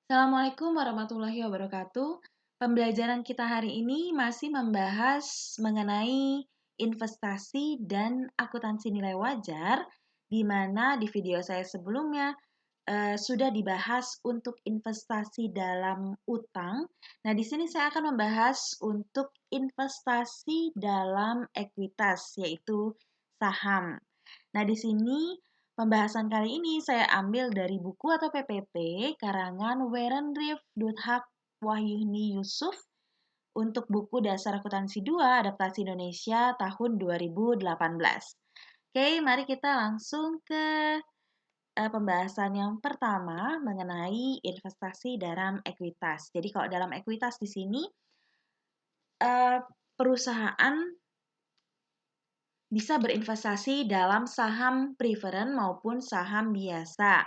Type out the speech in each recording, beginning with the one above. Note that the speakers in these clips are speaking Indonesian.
Assalamualaikum warahmatullahi wabarakatuh. Pembelajaran kita hari ini masih membahas mengenai investasi dan akuntansi nilai wajar, di mana di video saya sebelumnya sudah dibahas untuk investasi dalam utang. Nah, di sini saya akan membahas untuk investasi dalam ekuitas, yaitu saham. Nah, di sini pembahasan kali ini saya ambil dari buku atau PPT karangan Warren Reef Duthak Wahyuni Yusuf untuk buku Dasar Akuntansi 2 Adaptasi Indonesia tahun 2018. Oke, mari kita langsung ke pembahasan yang pertama mengenai investasi dalam ekuitas. Jadi kalau dalam ekuitas di sini perusahaan bisa berinvestasi dalam saham preferen maupun saham biasa.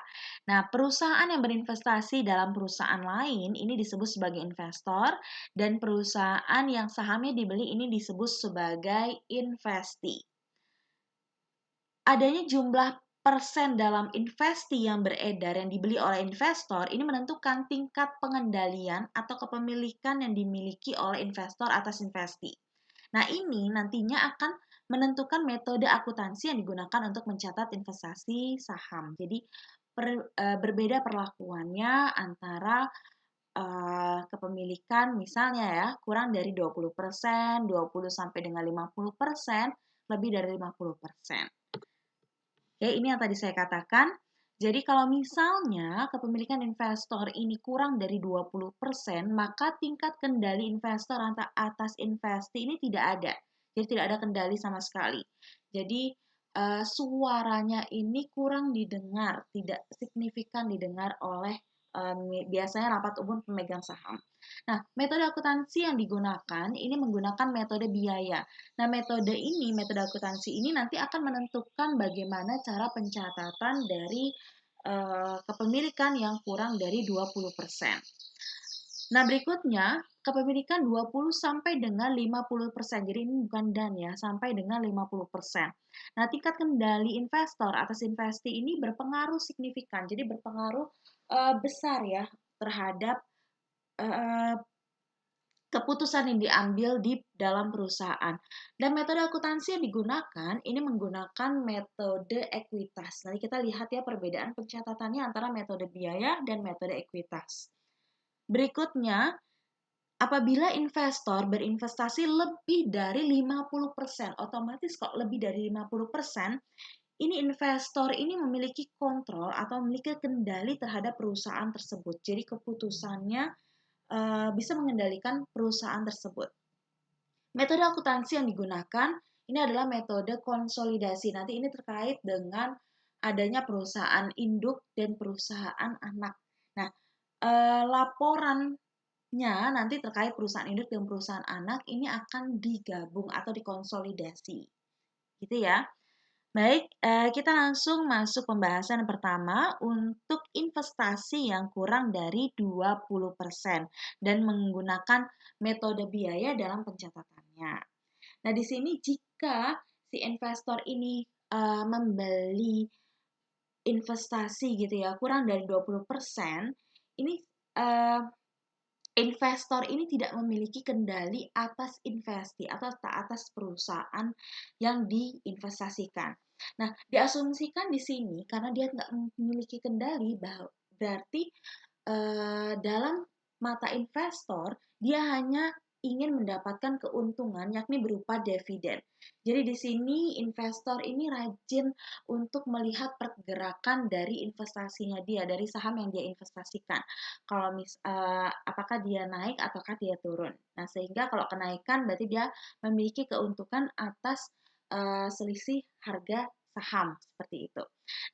Nah, perusahaan yang berinvestasi dalam perusahaan lain ini disebut sebagai investor, dan perusahaan yang sahamnya dibeli ini disebut sebagai investi. Adanya jumlah persen dalam investi yang beredar yang dibeli oleh investor ini menentukan tingkat pengendalian atau kepemilikan yang dimiliki oleh investor atas investi. Nah, ini nantinya akan menentukan metode akuntansi yang digunakan untuk mencatat investasi saham. Jadi, berbeda perlakuannya antara kepemilikan misalnya ya, kurang dari 20%, 20 sampai dengan 50%, lebih dari 50%. Oke, ini yang tadi saya katakan. Jadi kalau misalnya kepemilikan investor ini kurang dari 20%, maka tingkat kendali investor atas investi ini tidak ada. Jadi tidak ada kendali sama sekali. Jadi suaranya ini kurang didengar, tidak signifikan didengar oleh biasanya rapat umum pemegang saham. Nah, metode akuntansi yang digunakan ini menggunakan metode biaya. Nah, metode akuntansi ini nanti akan menentukan bagaimana cara pencatatan dari kepemilikan yang kurang dari 20%. Nah, berikutnya, kepemilikan 20 sampai dengan 50%. Jadi ini bukan dan ya, sampai dengan 50%. Nah, tingkat kendali investor atas investi ini berpengaruh signifikan. Jadi berpengaruh besar ya terhadap keputusan yang diambil di dalam perusahaan. Dan metode akuntansi yang digunakan, ini menggunakan metode ekuitas. Nanti kita lihat ya perbedaan pencatatannya antara metode biaya dan metode ekuitas. Berikutnya, apabila investor berinvestasi lebih dari 50%, otomatis kok lebih dari 50%, ini investor ini memiliki kontrol atau memiliki kendali terhadap perusahaan tersebut. Jadi keputusannya bisa mengendalikan perusahaan tersebut. Metode akuntansi yang digunakan ini adalah metode konsolidasi. Nanti ini terkait dengan adanya perusahaan induk dan perusahaan anak. Nah, laporannya nanti terkait perusahaan induk dan perusahaan anak ini akan digabung atau dikonsolidasi. Gitu ya. Baik, kita langsung masuk pembahasan pertama untuk investasi yang kurang dari 20% dan menggunakan metode biaya dalam pencatatannya. Nah, di sini jika si investor ini membeli investasi gitu ya, kurang dari 20%, ini investor ini tidak memiliki kendali atas investi atau atas perusahaan yang diinvestasikan. Nah, diasumsikan di sini karena dia nggak memiliki kendali, berarti dalam mata investor dia hanya ingin mendapatkan keuntungan yakni berupa dividen. Jadi di sini investor ini rajin untuk melihat pergerakan dari investasinya dia, dari saham yang dia investasikan. Kalau apakah dia naik ataukah dia turun. Nah, sehingga kalau kenaikan berarti dia memiliki keuntungan atas selisih harga saham seperti itu.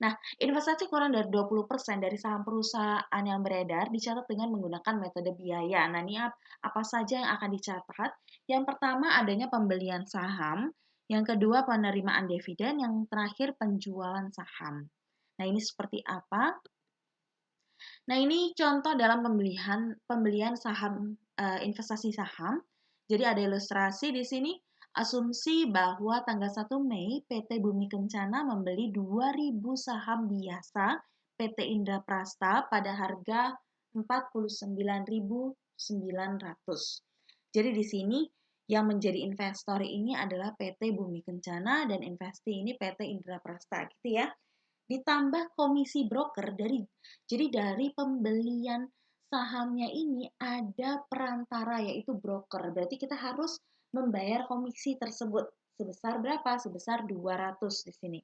Nah, investasi kurang dari 20% dari saham perusahaan yang beredar dicatat dengan menggunakan metode biaya. Nah, ini apa saja yang akan dicatat? Yang pertama adanya pembelian saham, yang kedua penerimaan dividen, yang terakhir penjualan saham. Nah, ini seperti apa? Nah, ini contoh dalam pembelian saham, investasi saham. Jadi ada ilustrasi di sini, asumsi bahwa tanggal 1 Mei PT Bumi Kencana membeli 2.000 saham biasa PT Indra Prasta pada harga 49.900. Jadi di sini yang menjadi investor ini adalah PT Bumi Kencana dan investi ini PT Indra Prasta gitu ya. Ditambah komisi broker jadi dari pembelian sahamnya ini ada perantara yaitu broker. Berarti kita harus membayar komisi tersebut sebesar berapa? Sebesar 200 di sini.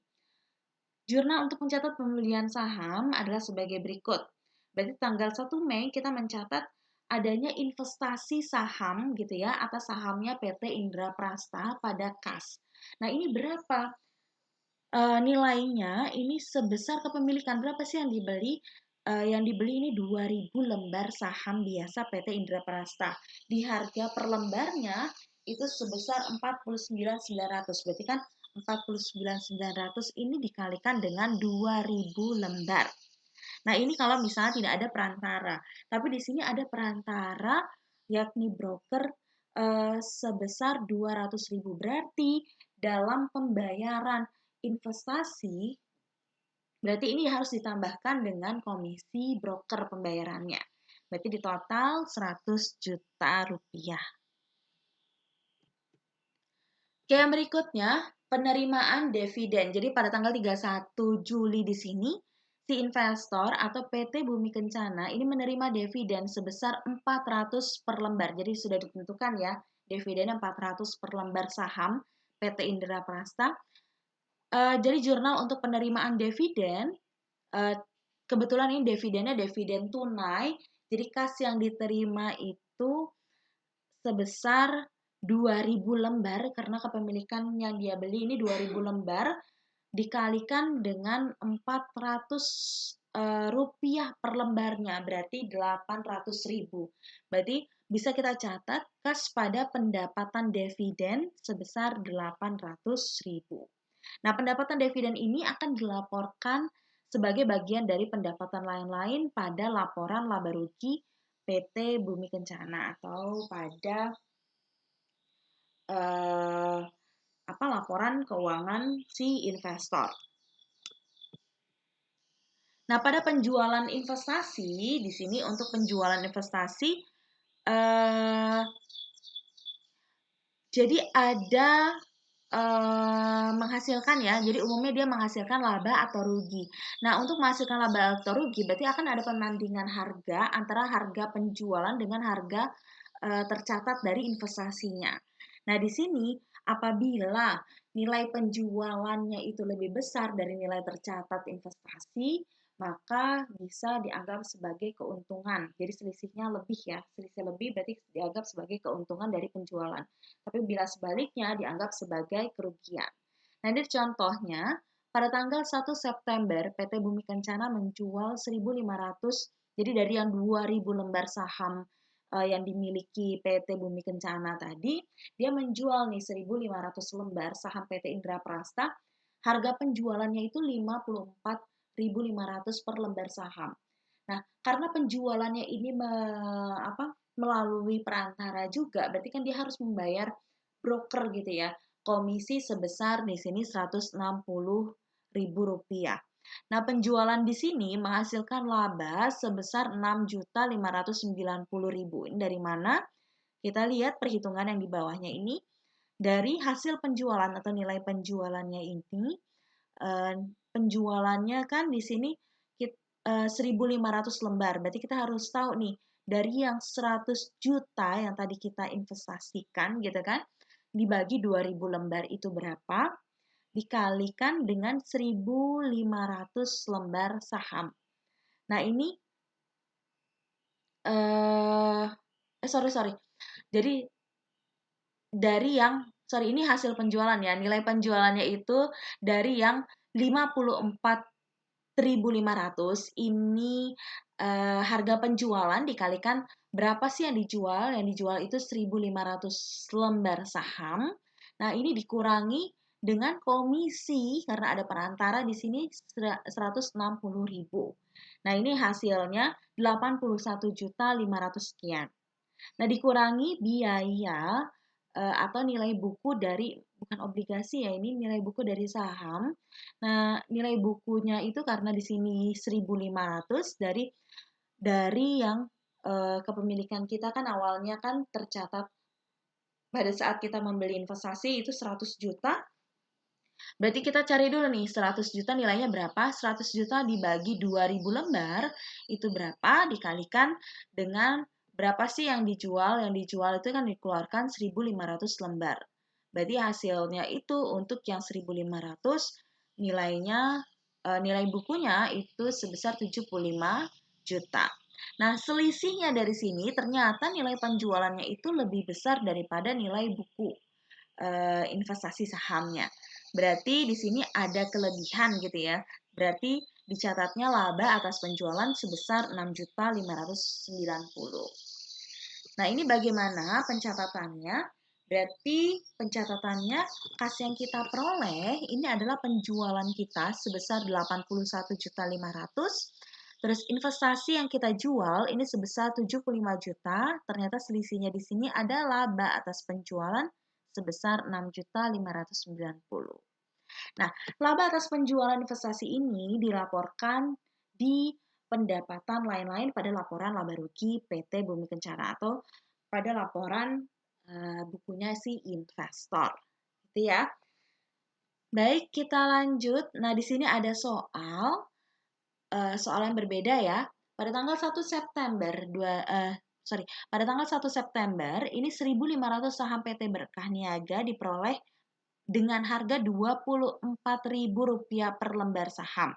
Jurnal untuk mencatat pembelian saham adalah sebagai berikut. Berarti tanggal 1 Mei kita mencatat adanya investasi saham gitu ya atas sahamnya PT Indra Prasta pada kas. Nah, ini berapa? Nilainya ini sebesar kepemilikan berapa sih yang dibeli? Yang dibeli ini 2.000 lembar saham biasa PT Indra Prasta. Di harga per lembarnya itu sebesar 49.900. Berarti kan 49.900 ini dikalikan dengan 2.000 lembar. Nah, ini kalau misalnya tidak ada perantara. Tapi di sini ada perantara yakni broker sebesar 200.000. Berarti dalam pembayaran investasi, berarti ini harus ditambahkan dengan komisi broker pembayarannya. Berarti di total 100 juta rupiah. Oke, yang berikutnya, penerimaan dividen. Jadi pada tanggal 31 Juli di sini, si investor atau PT Bumi Kencana ini menerima dividen sebesar 400 per lembar. Jadi sudah ditentukan ya, dividen 400 per lembar saham PT Indra Prasta. Jadi jurnal untuk penerimaan dividen, kebetulan ini dividennya dividen tunai, jadi kas yang diterima itu sebesar 2.000 lembar karena kepemilikan yang dia beli ini 2.000 lembar dikalikan dengan 400 rupiah per lembarnya, berarti 800.000. Berarti bisa kita catat kas pada pendapatan dividen sebesar 800.000. Nah, pendapatan dividen ini akan dilaporkan sebagai bagian dari pendapatan lain-lain pada laporan laba rugi PT Bumi Kencana atau pada laporan keuangan si investor. Nah, pada penjualan investasi di sini untuk penjualan investasi jadi ada menghasilkan ya, jadi umumnya dia menghasilkan laba atau rugi. Nah, untuk menghasilkan laba atau rugi berarti akan ada perbandingan harga antara harga penjualan dengan harga tercatat dari investasinya. Nah, di sini apabila nilai penjualannya itu lebih besar dari nilai tercatat investasi, maka bisa dianggap sebagai keuntungan. Jadi selisihnya lebih ya, selisih lebih berarti dianggap sebagai keuntungan dari penjualan. Tapi bila sebaliknya dianggap sebagai kerugian. Nah, ini contohnya, pada tanggal 1 September PT Bumi Kencana menjual 1.500, jadi dari yang 2.000 lembar saham yang dimiliki PT Bumi Kencana tadi, dia menjual nih 1.500 lembar saham PT Indra Prasta, harga penjualannya itu 54.500 per lembar saham. Nah, karena penjualannya ini melalui perantara juga, berarti kan dia harus membayar broker gitu ya, komisi sebesar di sini 160.000 rupiah. Nah, penjualan di sini menghasilkan laba sebesar 6.590.000. Ini dari mana? Kita lihat perhitungan yang di bawahnya ini. Dari hasil penjualan atau nilai penjualannya ini, penjualannya kan di sini 1.500 lembar. Berarti kita harus tahu nih, dari yang 100 juta yang tadi kita investasikan gitu kan, dibagi 2.000 lembar itu berapa? Dikalikan dengan 1.500 lembar saham. Nah, ini sorry. Jadi dari yang ini hasil penjualan ya. Nilai penjualannya itu dari yang 54.500 ini harga penjualan dikalikan berapa sih yang dijual? Yang dijual itu 1.500 lembar saham. Nah, ini dikurangi dengan komisi karena ada perantara di sini 160.000. Nah, ini hasilnya 81.500 sekian. Nah, dikurangi biaya atau nilai buku dari, bukan obligasi ya, ini nilai buku dari saham. Nah, nilai bukunya itu karena di sini 1.500 dari dari yang kepemilikan kita kan awalnya kan tercatat pada saat kita membeli investasi itu 100 juta. Berarti kita cari dulu nih 100 juta nilainya berapa? 100 juta dibagi 2000 lembar itu berapa? Dikalikan dengan berapa sih yang dijual? Yang dijual itu kan dikeluarkan 1500 lembar. Berarti hasilnya itu untuk yang 1500 nilainya nilai bukunya itu sebesar 75 juta. Nah, selisihnya dari sini ternyata nilai penjualannya itu lebih besar daripada nilai buku investasi sahamnya. Berarti di sini ada kelebihan gitu ya. Berarti dicatatnya laba atas penjualan sebesar 6.590. Nah, ini bagaimana pencatatannya? Berarti pencatatannya kas yang kita peroleh ini adalah penjualan kita sebesar 81.500. Terus investasi yang kita jual ini sebesar 75 juta. Ternyata selisihnya di sini ada laba atas penjualan sebesar 6.590. Nah, laba atas penjualan investasi ini dilaporkan di pendapatan lain-lain pada laporan laba rugi PT Bumi Kencana atau pada laporan bukunya si investor. Gitu ya. Baik, kita lanjut. Nah, di sini ada soal yang berbeda ya. Pada tanggal 1 September pada tanggal 1 September ini 1.500 saham PT Berkah Niaga diperoleh dengan harga Rp24.000 per lembar saham.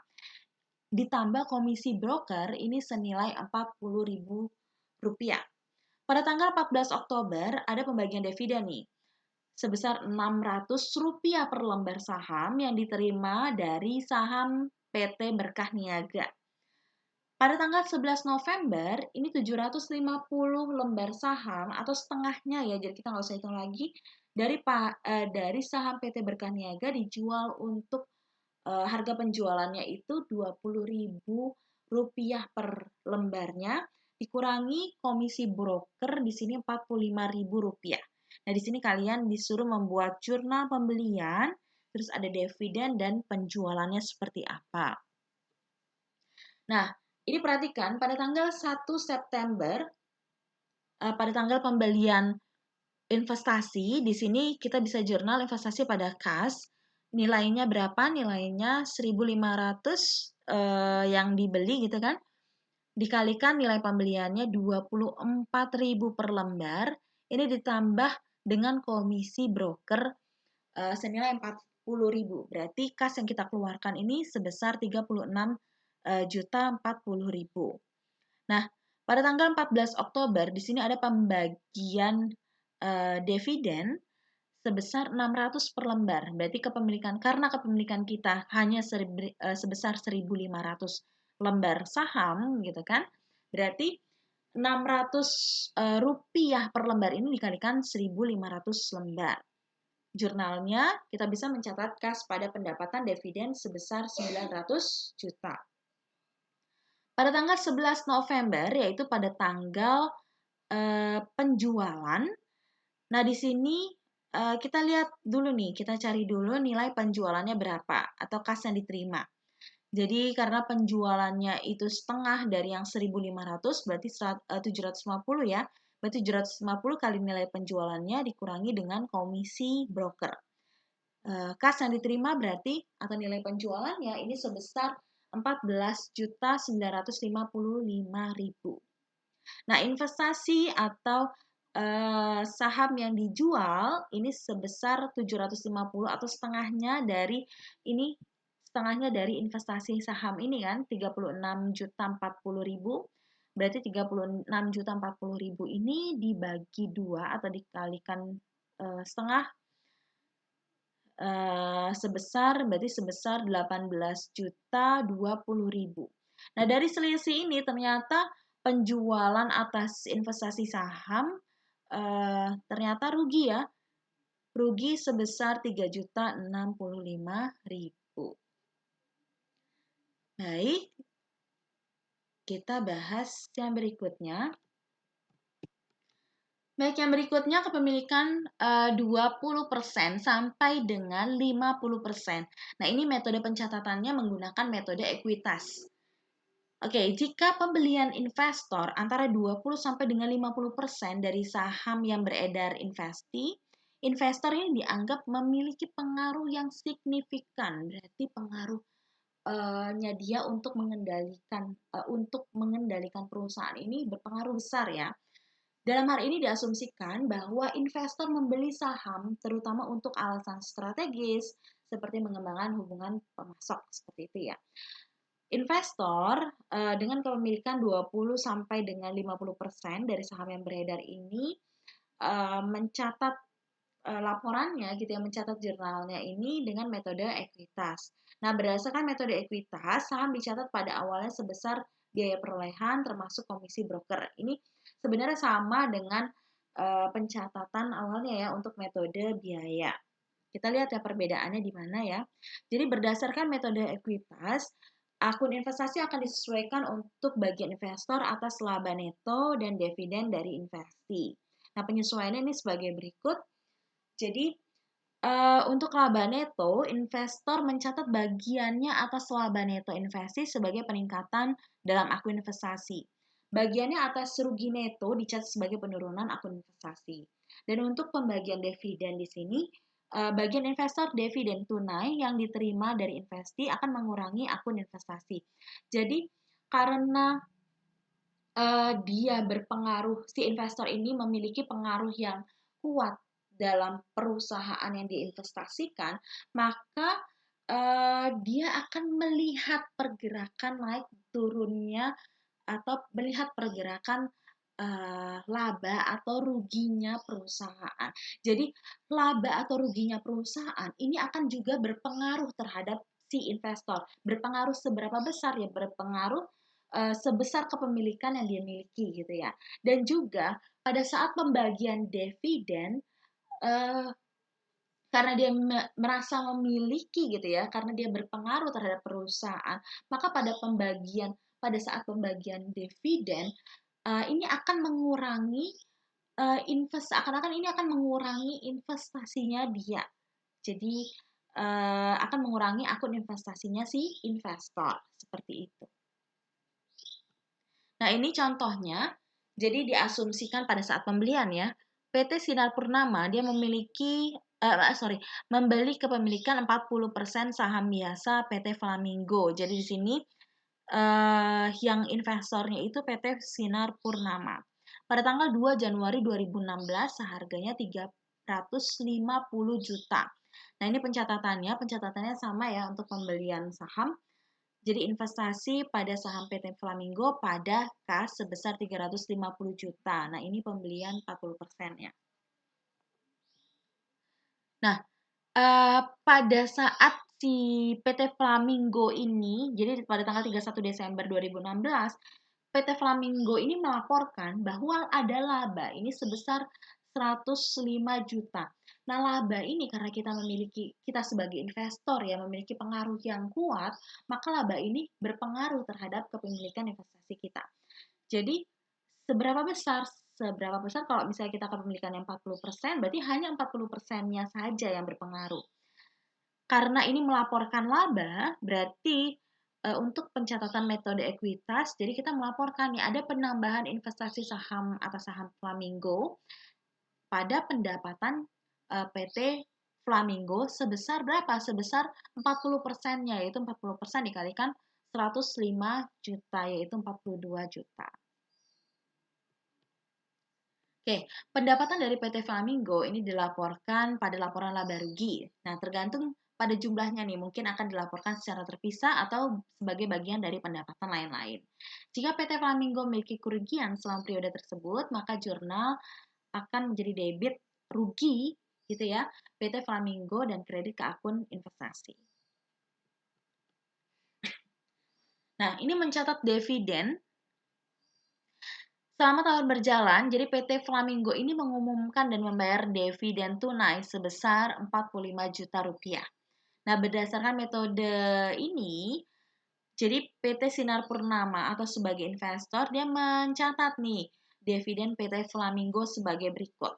Ditambah komisi broker ini senilai Rp40.000. Pada tanggal 14 Oktober ada pembagian dividen nih sebesar Rp600 per lembar saham yang diterima dari saham PT Berkah Niaga. Pada tanggal 11 November, ini 750 lembar saham atau setengahnya ya, jadi kita nggak usah hitung lagi, dari saham PT Berkah Niaga dijual untuk harga penjualannya itu Rp20.000 per lembarnya, dikurangi komisi broker di sini Rp45.000. Nah, di sini kalian disuruh membuat jurnal pembelian, terus ada dividen dan penjualannya seperti apa. Nah, ini perhatikan pada tanggal 1 September, pada tanggal pembelian investasi, di sini kita bisa jurnal investasi pada kas. Nilainya berapa? Nilainya 1.500 yang dibeli gitu kan. Dikalikan nilai pembeliannya 24.000 per lembar. Ini ditambah dengan komisi broker senilai 40.000. Berarti kas yang kita keluarkan ini sebesar 36.040.000. Nah, pada tanggal 14 Oktober di sini ada pembagian dividen sebesar 600 per lembar. Berarti karena kepemilikan kita hanya sebesar 1.500 lembar saham gitu kan. Berarti Rp600 per lembar ini dikalikan 1.500 lembar. Jurnalnya kita bisa mencatat kas pada pendapatan dividen sebesar 900 juta. Pada tanggal 11 November, yaitu pada tanggal penjualan. Nah, di sini kita lihat dulu nih, kita cari dulu nilai penjualannya berapa atau kas yang diterima. Jadi karena penjualannya itu setengah dari yang 1.500, berarti 750 ya. Berarti 750 kali nilai penjualannya dikurangi dengan komisi broker. Kas yang diterima berarti atau nilai penjualannya ini sebesar 14.955.000. Nah, investasi atau saham yang dijual ini sebesar 750 atau setengahnya dari investasi saham ini kan 36.040.000. Berarti 36.040.000 ini dibagi 2 atau dikalikan setengah berarti sebesar 18.020.000. Nah, dari selisih ini ternyata penjualan atas investasi saham ternyata rugi ya. Rugi sebesar 3.065.000. Baik, kita bahas yang berikutnya. Baik, yang berikutnya kepemilikan 20% sampai dengan 50%. Nah, ini metode pencatatannya menggunakan metode ekuitas. Oke, jika pembelian investor antara 20 sampai dengan 50% dari saham yang beredar investi, investor ini dianggap memiliki pengaruh yang signifikan. Berarti pengaruhnya dia untuk mengendalikan perusahaan ini berpengaruh besar ya. Dalam hal ini diasumsikan bahwa investor membeli saham terutama untuk alasan strategis seperti mengembangkan hubungan pemasok seperti itu ya. Investor dengan kepemilikan 20 sampai dengan 50% dari saham yang beredar ini mencatat laporannya gitu ya, mencatat jurnalnya ini dengan metode ekuitas. Nah, berdasarkan metode ekuitas, saham dicatat pada awalnya sebesar biaya perolehan termasuk komisi broker. Ini sebenarnya sama dengan pencatatan awalnya ya untuk metode biaya. Kita lihat ya perbedaannya di mana ya. Jadi berdasarkan metode ekuitas, akun investasi akan disesuaikan untuk bagian investor atas laba neto dan dividen dari investasi. Nah, penyesuaiannya ini sebagai berikut. Jadi, untuk laba neto, investor mencatat bagiannya atas laba neto investasi sebagai peningkatan dalam akun investasi. Bagiannya atas rugi neto dicatat sebagai penurunan akun investasi. Dan untuk pembagian dividen di sini, bagian investor dividen tunai yang diterima dari investi akan mengurangi akun investasi. Jadi, karena dia berpengaruh, si investor ini memiliki pengaruh yang kuat dalam perusahaan yang diinvestasikan, maka dia akan melihat pergerakan naik turunnya atau melihat pergerakan laba atau ruginya perusahaan. Jadi laba atau ruginya perusahaan ini akan juga berpengaruh terhadap si investor. Berpengaruh seberapa besar ya? Berpengaruh sebesar kepemilikan yang dia miliki gitu ya. Dan juga pada saat pembagian dividen eh, karena dia merasa memiliki gitu ya, karena dia berpengaruh terhadap perusahaan, maka pada saat pembagian dividen ini akan mengurangi akan-akan ini akan mengurangi investasinya dia. Jadi akan mengurangi akun investasinya si investor seperti itu. Nah, ini contohnya. Jadi diasumsikan pada saat pembelian ya, PT Sinar Purnama dia membeli kepemilikan 40% saham biasa PT Flamingo. Jadi di sini yang investornya itu PT Sinar Purnama. Pada tanggal 2 Januari 2016 seharganya 350 juta. Nah, ini pencatatannya sama ya untuk pembelian saham. Jadi investasi pada saham PT Flamingo pada kas sebesar 350 juta. Nah, ini pembelian 40% ya. Nah, pada saat si PT Flamingo ini, jadi pada tanggal 31 Desember 2016, PT Flamingo ini melaporkan bahwa ada laba ini sebesar 105 juta. Nah, laba ini karena kita sebagai investor ya memiliki pengaruh yang kuat, maka laba ini berpengaruh terhadap kepemilikan investasi kita. Jadi, seberapa besar? Seberapa besar kalau misalnya kita kepemilikannya 40%, berarti hanya 40%-nya saja yang berpengaruh. Karena ini melaporkan laba, berarti untuk pencatatan metode ekuitas, jadi kita melaporkan nih ada penambahan investasi saham atas saham Flamingo pada pendapatan PT Flamingo sebesar berapa? Sebesar 40%-nya, yaitu 40% dikalikan 105 juta, yaitu 42 juta. Oke, pendapatan dari PT Flamingo ini dilaporkan pada laporan laba rugi. Nah, tergantung pada jumlahnya nih, mungkin akan dilaporkan secara terpisah atau sebagai bagian dari pendapatan lain-lain. Jika PT Flamingo memiliki kerugian selama periode tersebut, maka jurnal akan menjadi debit rugi gitu ya, PT Flamingo dan kredit ke akun investasi. Nah, ini mencatat dividen. Selama tahun berjalan, jadi PT Flamingo ini mengumumkan dan membayar dividen tunai sebesar 45 juta rupiah. Nah, berdasarkan metode ini, jadi PT Sinar Purnama atau sebagai investor, dia mencatat nih dividen PT Flamingo sebagai berikut.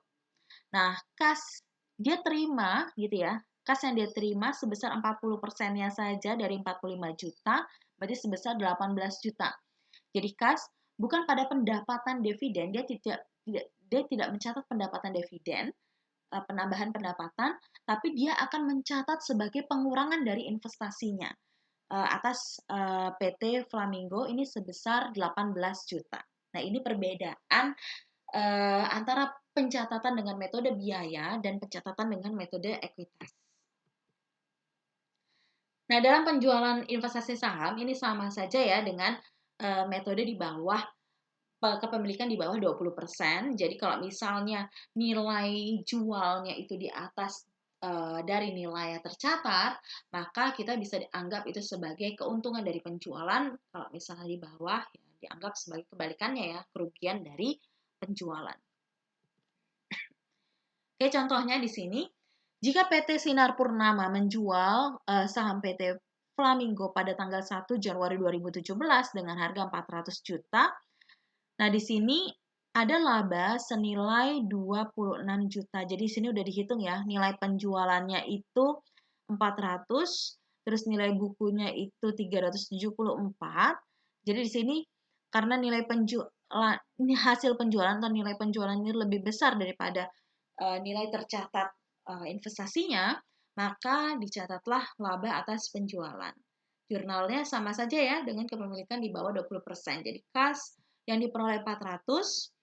Nah, dia terima gitu ya, kas yang dia terima sebesar 40%-nya saja dari 45 juta, berarti sebesar 18 juta. Jadi kas bukan pada pendapatan dividen, dia tidak mencatat pendapatan dividen, penambahan pendapatan, tapi dia akan mencatat sebagai pengurangan dari investasinya atas PT Flamingo ini sebesar 18 juta. Nah, ini perbedaan antara pencatatan dengan metode biaya dan pencatatan dengan metode ekuitas. Nah, dalam penjualan investasi saham ini sama saja ya dengan metode di bawah kepemilikan di bawah 20%. Jadi kalau misalnya nilai jualnya itu di atas dari nilai yang tercatat, maka kita bisa dianggap itu sebagai keuntungan dari penjualan. Kalau misalnya di bawah, ya dianggap sebagai kebalikannya ya, kerugian dari penjualan. Oke, contohnya di sini, jika PT Sinar Purnama menjual saham PT Flamingo pada tanggal 1 Januari 2017 dengan harga 400 juta, nah di sini ada laba senilai 26 juta. Jadi di sini udah dihitung ya, nilai penjualannya itu 400, terus nilai bukunya itu 374. Jadi di sini karena nilai hasil penjualan atau nilai penjualan ini lebih besar daripada nilai tercatat investasinya, maka dicatatlah laba atas penjualan. Jurnalnya sama saja ya dengan kepemilikan di bawah 20%. Jadi kas yang diperoleh 400,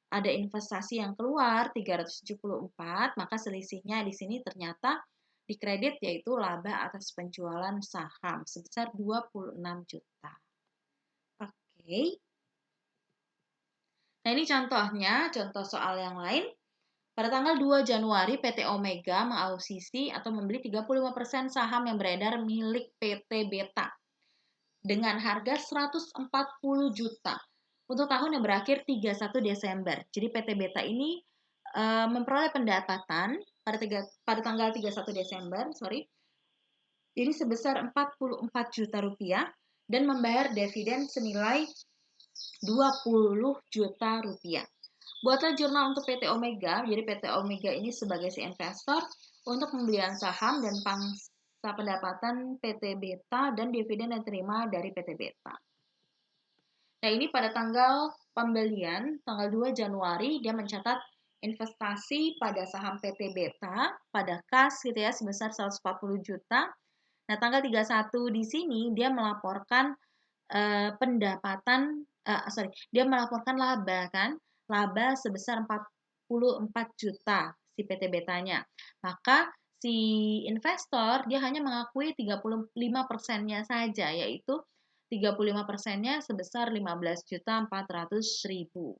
ada investasi yang keluar 374, maka selisihnya di sini ternyata dikredit yaitu laba atas penjualan saham sebesar 26 juta. Oke. Nah, ini contohnya, contoh soal yang lain. Pada tanggal 2 Januari, PT Omega mengakuisisi atau membeli 35% saham yang beredar milik PT Beta dengan harga 140 juta untuk tahun yang berakhir 31 Desember. Jadi PT Beta ini memperoleh pendapatan pada tanggal 31 Desember, ini sebesar 44 juta rupiah dan membayar dividen senilai 20 juta rupiah. Buatlah jurnal untuk PT Omega. Jadi PT Omega ini sebagai si investor untuk pembelian saham dan pangsa pendapatan PT Beta dan dividen yang diterima dari PT Beta. Nah, ini pada tanggal pembelian, tanggal 2 Januari, dia mencatat investasi pada saham PT Beta, pada kas gitu ya, sebesar 140 juta. Nah, tanggal 31 di sini dia melaporkan dia melaporkan laba kan, laba sebesar 44 juta si PT Betanya. Maka si investor dia hanya mengakui 35%-nya saja, yaitu 35%-nya sebesar 15.400.000.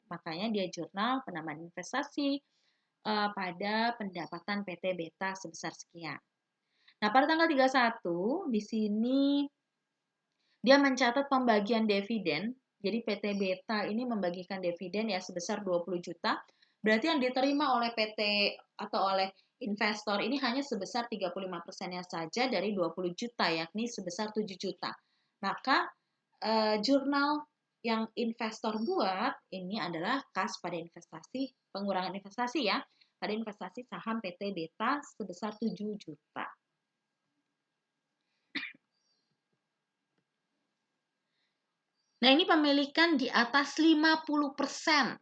Makanya dia jurnal penambahan investasi pada pendapatan PT Beta sebesar sekian. Nah, pada tanggal 31 di sini dia mencatat pembagian dividen. Jadi PT Beta ini membagikan dividen ya sebesar 20 juta. Berarti yang diterima oleh PT atau oleh investor ini hanya sebesar 35%-nya saja dari 20 juta, yakni sebesar 7 juta. Maka jurnal yang investor buat ini adalah kas pada investasi, pengurangan investasi ya, pada investasi saham PT Beta sebesar 7 juta. Nah, ini pemilikan di atas 50%.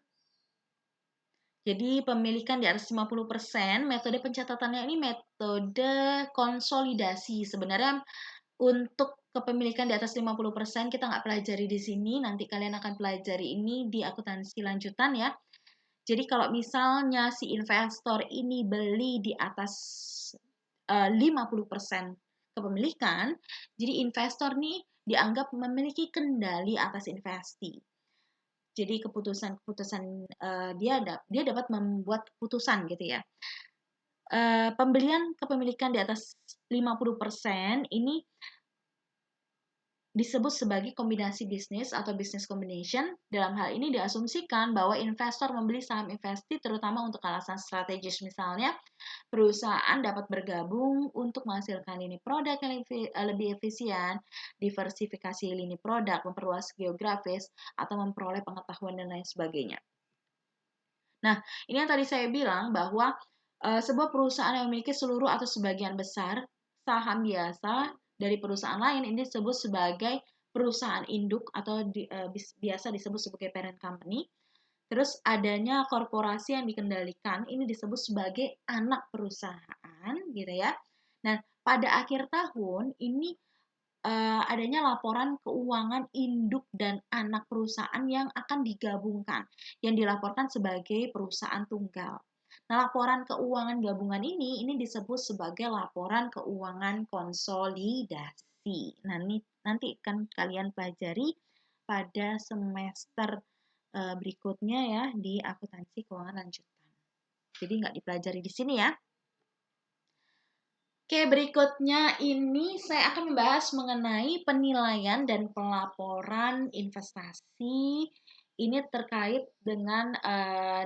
Jadi pemilikan di atas 50%, metode pencatatannya ini metode konsolidasi. Sebenarnya untuk kepemilikan di atas 50% kita nggak pelajari di sini, nanti kalian akan pelajari ini di akuntansi lanjutan ya. Jadi kalau misalnya si investor ini beli di atas 50% kepemilikan, jadi investor nih dianggap memiliki kendali atas investasi. Jadi keputusan-keputusan dia dapat membuat keputusan gitu ya. Pembelian kepemilikan di atas 50% ini disebut sebagai kombinasi bisnis atau business combination. Dalam hal ini diasumsikan bahwa investor membeli saham investasi terutama untuk alasan strategis, misalnya perusahaan dapat bergabung untuk menghasilkan lini produk yang lebih efisien, diversifikasi lini produk, memperluas geografis, atau memperoleh pengetahuan dan lain sebagainya. Nah, ini yang tadi saya bilang bahwa sebuah perusahaan yang memiliki seluruh atau sebagian besar saham biasa dari perusahaan lain ini disebut sebagai perusahaan induk atau biasa disebut sebagai parent company. Terus adanya korporasi yang dikendalikan, ini disebut sebagai anak perusahaan, gitu ya. Nah, pada akhir tahun ini adanya laporan keuangan induk dan anak perusahaan yang akan digabungkan, yang dilaporkan sebagai perusahaan tunggal. Nah, laporan keuangan gabungan ini disebut sebagai laporan keuangan konsolidasi. Nah, ini nanti kan kalian pelajari pada semester berikutnya ya di akuntansi keuangan lanjutan. Jadi nggak dipelajari di sini ya. Oke, berikutnya ini saya akan membahas mengenai penilaian dan pelaporan investasi. Ini terkait dengan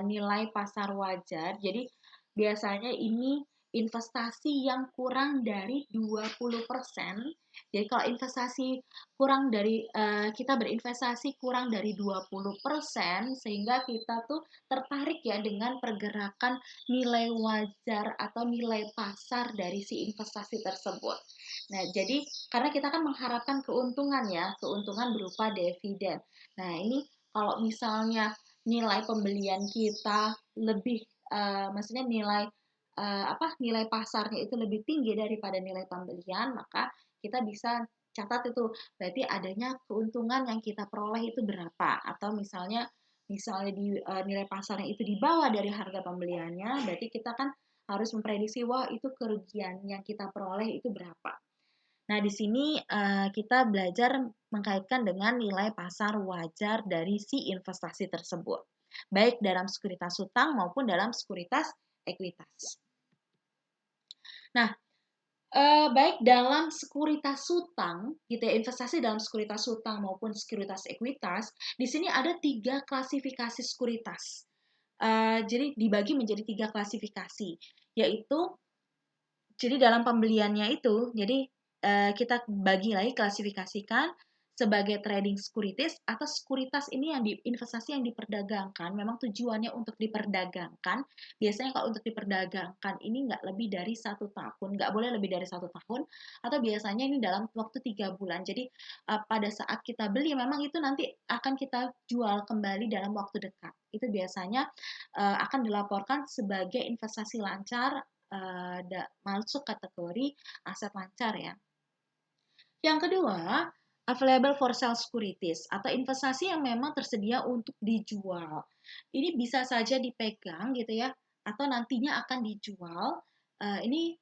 nilai pasar wajar. Jadi biasanya ini investasi yang kurang dari 20%. Jadi kalau investasi kurang dari kita berinvestasi kurang dari 20% sehingga kita tuh tertarik ya dengan pergerakan nilai wajar atau nilai pasar dari si investasi tersebut. Nah, jadi karena kita kan mengharapkan keuntungan ya, keuntungan berupa dividen. Nah, ini kalau misalnya nilai pembelian kita lebih maksudnya nilai pasarnya itu lebih tinggi daripada nilai pembelian, maka kita bisa catat itu berarti adanya keuntungan yang kita peroleh itu berapa, atau misalnya di nilai pasarnya itu di bawah dari harga pembeliannya, berarti kita kan harus memprediksi wah itu kerugian yang kita peroleh itu berapa. Nah, di sini kita belajar mengkaitkan dengan nilai pasar wajar dari si investasi tersebut, baik dalam sekuritas hutang maupun dalam sekuritas ekuitas. Nah, baik dalam sekuritas hutang, gitu ya, investasi dalam sekuritas hutang maupun sekuritas ekuitas, di sini ada 3 klasifikasi sekuritas. Jadi dibagi menjadi 3 klasifikasi, yaitu jadi dalam pembeliannya itu, jadi kita bagi lagi klasifikasikan sebagai trading securities atau sekuritas ini yang investasi yang diperdagangkan, memang tujuannya untuk diperdagangkan. Biasanya kalau untuk diperdagangkan ini nggak lebih dari 1 tahun, nggak boleh lebih dari 1 tahun, atau biasanya ini dalam waktu 3 bulan. Jadi pada saat kita beli memang itu nanti akan kita jual kembali dalam waktu dekat. Itu biasanya akan dilaporkan sebagai investasi lancar, masuk kategori aset lancar ya. Yang kedua, available for sale securities atau investasi yang memang tersedia untuk dijual. Ini bisa saja dipegang gitu ya, atau nantinya akan dijual. Ini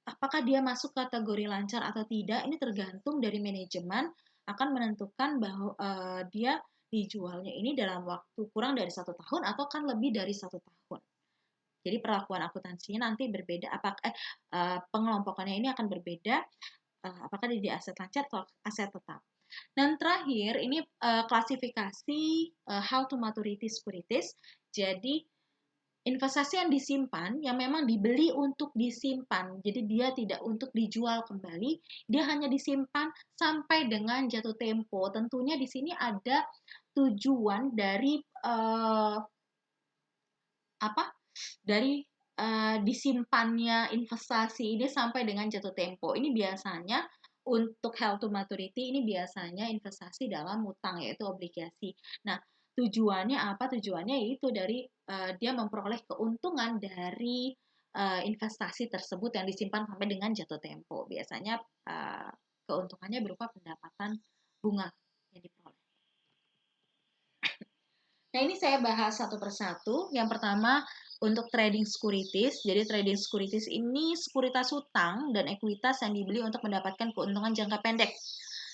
apakah dia masuk kategori lancar atau tidak, ini tergantung dari manajemen akan menentukan bahwa dia dijualnya ini dalam waktu kurang dari 1 tahun atau kan lebih dari 1 tahun. Jadi perlakuan akuntansinya nanti berbeda, pengelompokannya ini akan berbeda, apakah di aset lancar atau aset tetap. Dan terakhir ini klasifikasi how to maturity securities. Jadi investasi yang disimpan, yang memang dibeli untuk disimpan, jadi dia tidak untuk dijual kembali, dia hanya disimpan sampai dengan jatuh tempo. Tentunya di sini ada tujuan dari disimpannya investasi ini sampai dengan jatuh tempo. Ini biasanya untuk held to maturity ini biasanya investasi dalam hutang yaitu obligasi. Nah, tujuannya apa? Tujuannya yaitu dari dia memperoleh keuntungan dari investasi tersebut yang disimpan sampai dengan jatuh tempo. Biasanya keuntungannya berupa pendapatan bunga yang diperoleh. Nah, ini saya bahas satu persatu. Yang pertama, untuk trading securities. Jadi, trading securities ini sekuritas hutang dan ekuitas yang dibeli untuk mendapatkan keuntungan jangka pendek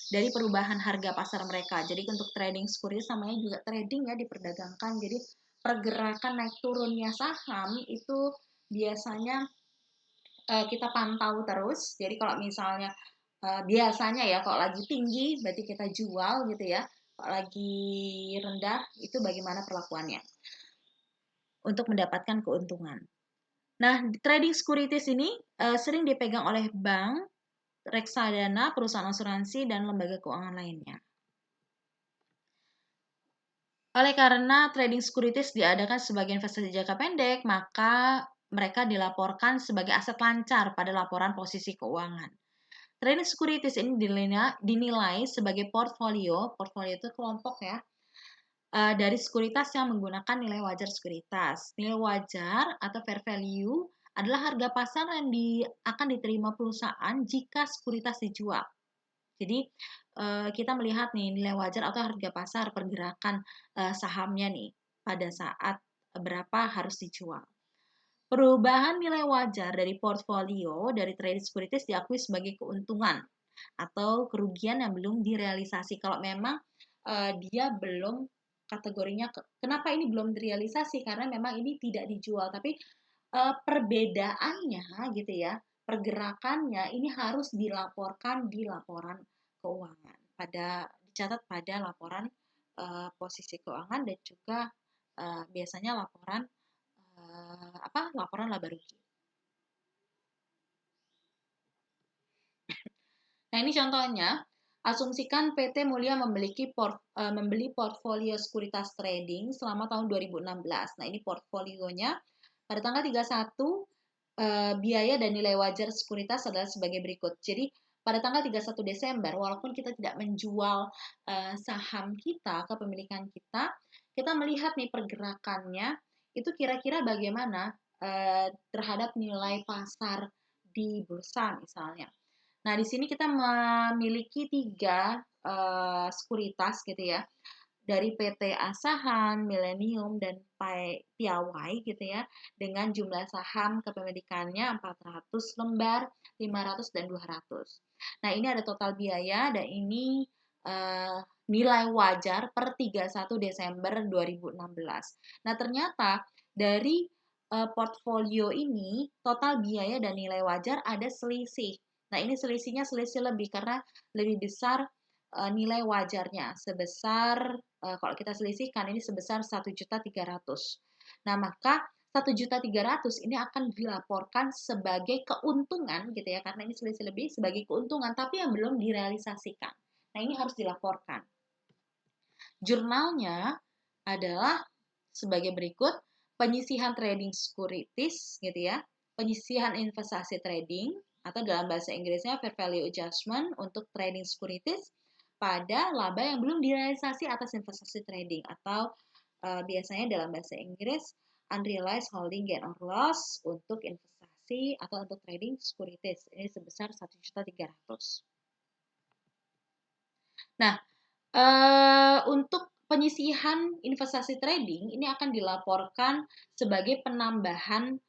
dari perubahan harga pasar mereka. Jadi, untuk trading securities namanya juga trading ya, diperdagangkan. Jadi, pergerakan naik turunnya saham itu biasanya kita pantau terus. Jadi, kalau misalnya biasanya ya, kalau lagi tinggi berarti kita jual gitu ya. Lagi rendah itu bagaimana perlakuannya untuk mendapatkan keuntungan. Nah, trading securities ini sering dipegang oleh bank, reksadana, perusahaan asuransi, dan lembaga keuangan lainnya. Oleh karena trading securities diadakan sebagai investasi jangka pendek, maka mereka dilaporkan sebagai aset lancar pada laporan posisi keuangan. Trading securities ini dinilai sebagai portfolio itu kelompok ya, dari sekuritas yang menggunakan nilai wajar sekuritas. Nilai wajar atau fair value adalah harga pasar yang akan diterima perusahaan jika sekuritas dijual. Jadi kita melihat nih nilai wajar atau harga pasar pergerakan sahamnya nih pada saat berapa harus dijual. Perubahan nilai wajar dari portfolio dari trading securities diakui sebagai keuntungan atau kerugian yang belum direalisasi. Kalau memang dia belum kategorinya, kenapa ini belum direalisasi? Karena memang ini tidak dijual, tapi perbedaannya gitu ya, pergerakannya ini harus dilaporkan di laporan keuangan, dicatat pada laporan posisi keuangan dan juga biasanya laporan laporan laba rugi. Nah, ini contohnya. Asumsikan PT Mulia membeli portfolio sekuritas trading selama tahun 2016. Nah, ini portfolionya. Pada tanggal 31, biaya dan nilai wajar sekuritas adalah sebagai berikut. Jadi, pada tanggal 31 Desember, walaupun kita tidak menjual saham kita, kepemilikan kita melihat nih pergerakannya, itu kira-kira bagaimana terhadap nilai pasar di bursa misalnya. Nah, di sini kita memiliki 3 sekuritas gitu ya, dari PT Asahan, Millennium, dan Piawai gitu ya, dengan jumlah saham kepemilikannya 400 lembar, 500 dan 200. Nah, ini ada total biaya dan ini nilai wajar per 31 Desember 2016. Nah, ternyata dari portfolio ini total biaya dan nilai wajar ada selisih. Nah, ini selisihnya selisih lebih karena lebih besar nilai wajarnya sebesar kalau kita selisihkan ini sebesar 1.300.000. Nah, maka 1.300.000 ini akan dilaporkan sebagai keuntungan gitu ya, karena ini selisih lebih sebagai keuntungan tapi yang belum direalisasikan. Nah, ini harus dilaporkan. Jurnalnya adalah sebagai berikut: penyisihan trading securities gitu ya, penyisihan investasi trading atau dalam bahasa Inggrisnya fair value adjustment untuk trading securities pada laba yang belum direalisasi atas investasi trading atau biasanya dalam bahasa Inggris unrealized holding gain or loss untuk investasi atau untuk trading securities ini sebesar 1.300.000. Nah, untuk penyisihan investasi trading ini akan dilaporkan sebagai penambahan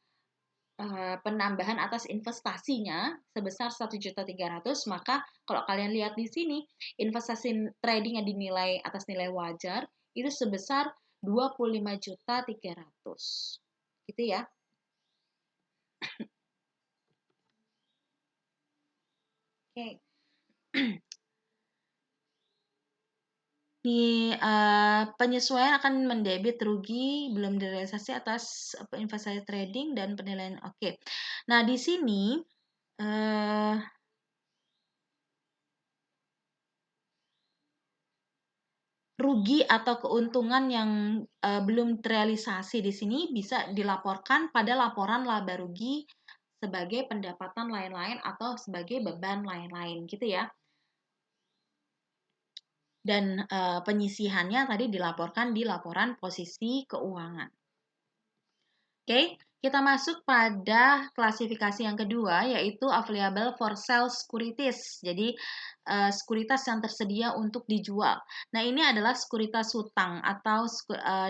atas investasinya sebesar 1.300.000. Maka kalau kalian lihat di sini investasi trading yang dinilai atas nilai wajar itu sebesar 25.300.000 gitu ya. Oke. Di penyesuaian akan mendebit rugi belum direalisasi atas investasi trading dan penilaian. Oke. Nah, di sini rugi atau keuntungan yang belum terrealisasi di sini bisa dilaporkan pada laporan laba rugi sebagai pendapatan lain-lain atau sebagai beban lain-lain gitu ya. Dan penyisihannya tadi dilaporkan di laporan posisi keuangan. Oke, kita masuk pada klasifikasi yang kedua, yaitu available for sale securities. Jadi, sekuritas yang tersedia untuk dijual. Nah, ini adalah sekuritas hutang atau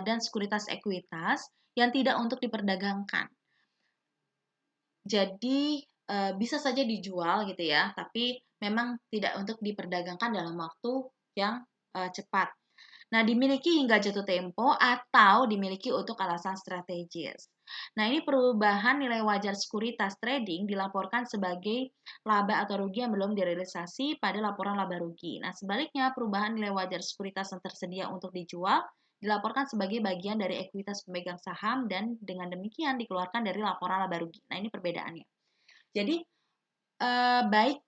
dan sekuritas ekuitas yang tidak untuk diperdagangkan. Jadi, bisa saja dijual gitu ya, tapi memang tidak untuk diperdagangkan dalam waktu yang cepat. Nah, dimiliki hingga jatuh tempo atau dimiliki untuk alasan strategis. Nah, ini perubahan nilai wajar sekuritas trading dilaporkan sebagai laba atau rugi yang belum direalisasi pada laporan laba rugi. Nah, sebaliknya perubahan nilai wajar sekuritas yang tersedia untuk dijual dilaporkan sebagai bagian dari ekuitas pemegang saham dan dengan demikian dikeluarkan dari laporan laba rugi. Nah, ini perbedaannya. Jadi, baik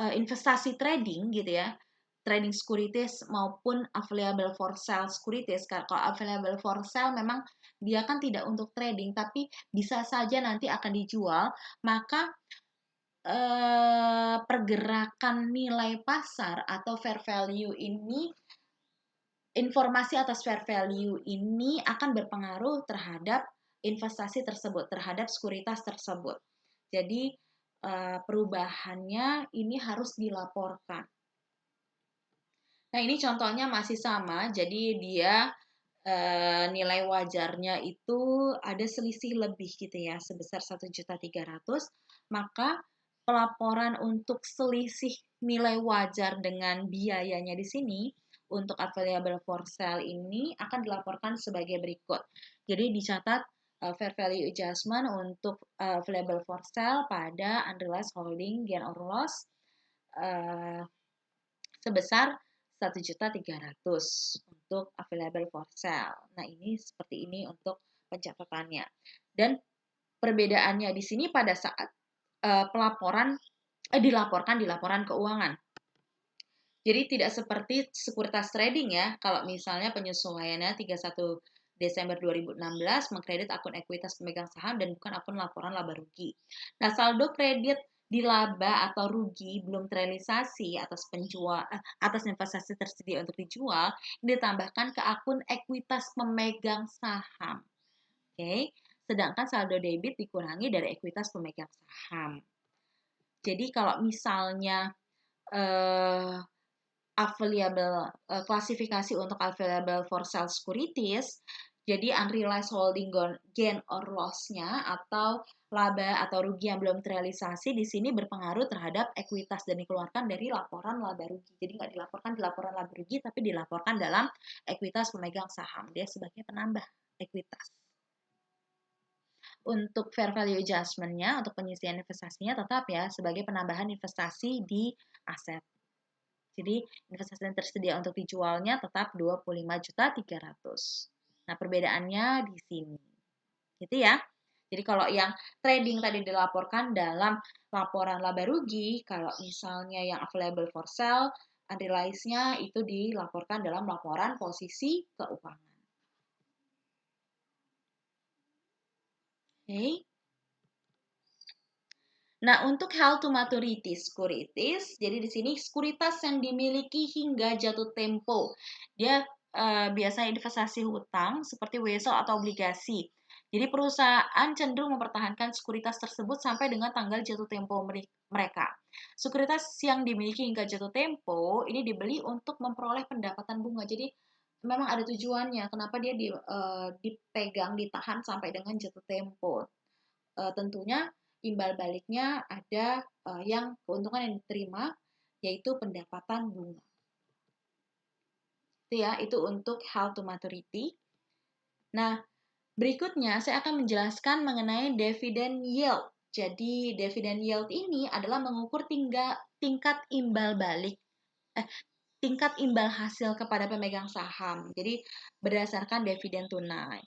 investasi trading gitu ya, trading securities maupun available for sale securities. Kalau available for sale memang dia kan tidak untuk trading tapi bisa saja nanti akan dijual, maka pergerakan nilai pasar atau fair value ini, informasi atas fair value ini akan berpengaruh terhadap investasi tersebut, terhadap sekuritas tersebut. Jadi perubahannya ini harus dilaporkan. Nah, ini contohnya masih sama, jadi dia nilai wajarnya itu ada selisih lebih gitu ya, sebesar 1.300.000, maka pelaporan untuk selisih nilai wajar dengan biayanya di sini untuk available for sale ini akan dilaporkan sebagai berikut. Jadi dicatat fair value adjustment untuk available for sale pada unrealized holding gain or loss sebesar 1.300.000 untuk available for sale. Nah, ini seperti ini untuk pencatatannya. Dan perbedaannya di sini pada saat dilaporkan di laporan keuangan. Jadi tidak seperti sekuritas trading ya, kalau misalnya penyesuaiannya 31 Desember 2016 mengkredit akun ekuitas pemegang saham dan bukan akun laporan laba rugi. Nah, saldo kredit di laba atau rugi belum terrealisasi atas investasi tersedia untuk dijual ditambahkan ke akun ekuitas pemegang saham. Oke. Sedangkan saldo debit dikurangi dari ekuitas pemegang saham. Jadi kalau misalnya klasifikasi untuk available for sale securities, jadi unrealized holding gain or loss-nya atau laba atau rugi yang belum terrealisasi di sini berpengaruh terhadap ekuitas dan dikeluarkan dari laporan laba rugi. Jadi nggak dilaporkan di laporan laba rugi, tapi dilaporkan dalam ekuitas pemegang saham. Dia sebagai penambah ekuitas. Untuk fair value adjustment-nya, untuk penyisian investasinya tetap ya sebagai penambahan investasi di aset. Jadi investasi yang tersedia untuk dijualnya tetap 25.300.000. Nah, perbedaannya di sini. Gitu ya. Jadi kalau yang trading tadi dilaporkan dalam laporan laba rugi, kalau misalnya yang available for sale, unrealized-nya itu dilaporkan dalam laporan posisi keuangan. Oke. Nah, untuk held to maturity securities, jadi di sini sekuritas yang dimiliki hingga jatuh tempo. Dia biasanya investasi hutang seperti WSO atau obligasi. Jadi perusahaan cenderung mempertahankan sekuritas tersebut sampai dengan tanggal jatuh tempo mereka. Sekuritas yang dimiliki hingga jatuh tempo ini dibeli untuk memperoleh pendapatan bunga. Jadi memang ada tujuannya kenapa dia dipegang, ditahan sampai dengan jatuh tempo. Tentunya imbal baliknya ada yang keuntungan yang diterima yaitu pendapatan bunga. Itu ya, itu untuk held to maturity. Nah, berikutnya saya akan menjelaskan mengenai dividend yield. Jadi dividend yield ini adalah mengukur tingkat imbal balik tingkat imbal hasil kepada pemegang saham. Jadi berdasarkan dividen tunai.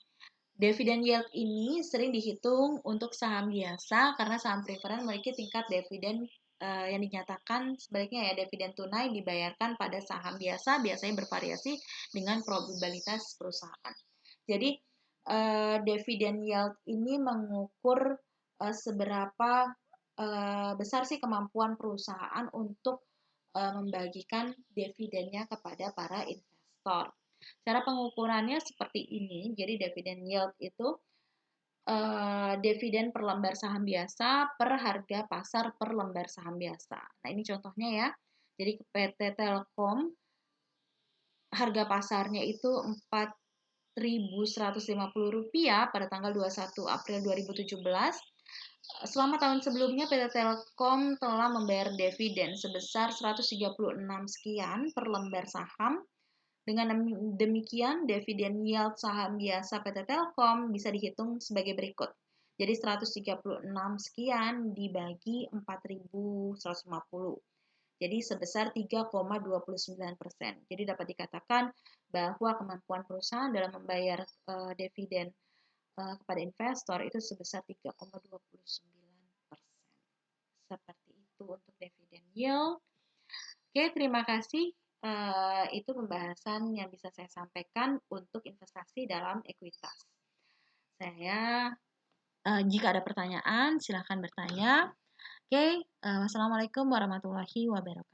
Dividen yield ini sering dihitung untuk saham biasa karena saham preferen memiliki tingkat dividen yang dinyatakan sebaliknya ya, dividen tunai dibayarkan pada saham biasa biasanya bervariasi dengan probabilitas perusahaan. Jadi dividen yield ini mengukur seberapa besar sih kemampuan perusahaan untuk membagikan dividennya kepada para investor. Cara pengukurannya seperti ini. Jadi dividen yield itu dividen per lembar saham biasa per harga pasar per lembar saham biasa. Nah, ini contohnya ya. Jadi PT Telkom harga pasarnya itu Rp4.150 pada tanggal 21 April 2017. Selama tahun sebelumnya PT Telkom telah membayar dividen sebesar 136 sekian per lembar saham. Dengan demikian, dividen yield saham biasa PT Telkom bisa dihitung sebagai berikut. Jadi 136 sekian dibagi 4.150. Jadi sebesar 3,29%. Jadi dapat dikatakan bahwa kemampuan perusahaan dalam membayar dividen kepada investor itu sebesar 3,29%. Seperti itu untuk dividen yield. Oke, terima kasih. Itu pembahasan yang bisa saya sampaikan untuk investasi dalam ekuitas. Jika ada pertanyaan, silakan bertanya. Oke, wassalamualaikum warahmatullahi wabarakatuh.